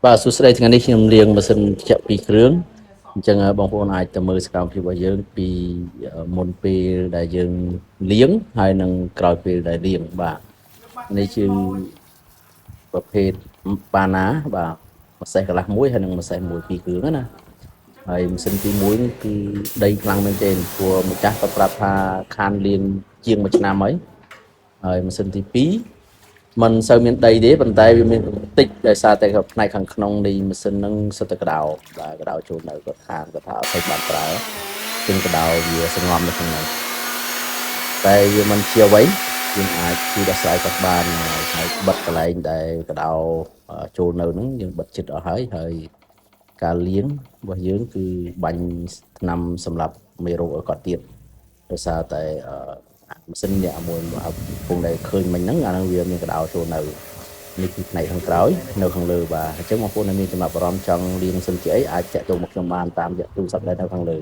បាទសួស្តីថ្ងៃនេះខ្ញុំរៀងម៉ាស៊ីនត្រជាក់2គ្រឿងអញ្ចឹងបងប្អូនអាចទៅមើលសកម្មភាពរបស់យើងពីមុនពេលដែលយើងលាងហើយនឹងក្រោយពេលដែលលាងបាទនេះជាប្រភេទបាណាបាទម្សៅកន្លះមួយហើយនឹងម្សៅមួយ2គ្រឿងណាហើយម៉ាស៊ីនទី1នេះគឺដីខ្លាំងមែនទែនព្រោះម្ចាស់ក៏ប្រាប់ថាខានលាងជាង1ឆ្នាំហើយម៉ាស៊ីនទី2มันសូវមានដីទេប៉ុន្តែវាមានតិចដោយសារតែផ្នែកខាងក្នុងនៃម៉ាស៊ីនហ្នឹងសិតតែក្តៅបាទក្តៅចូលនៅគាត់ខានគាត់ថាអត់ទៅបានប្រើជាងក្តៅវាសងំនៅក្នុងហ្នឹងតែវាមិនជាអ្វីយើងអាចជួយដោះស្រាយគាត់បានហើយបិទកន្លែងដែលក្តៅចូលនៅហ្នឹងយើងបិទចិត្តអស់ហើយការលាងរបស់យើងគឺបាញ់ថ្នាំសម្រាប់មេរោគឲ្យគាត់ទៀតដោយសារតែម៉ាស៊ីននេះមួយពងដែលឃើញមិញហ្នឹងអាហ្នឹងវាមានក្តៅចូលនៅនេះគឺផ្នែកខាងក្រោយនៅខាងលើបាទអញ្ចឹងបងប្អូនដែលមានចំណាប់អារម្មណ៍ចង់លាងម៉ាស៊ីនជាអីអាចចាក់ចូលមកខ្ញុំបានតាមរយៈទូរស័ព្ទដែលនៅខាងលើ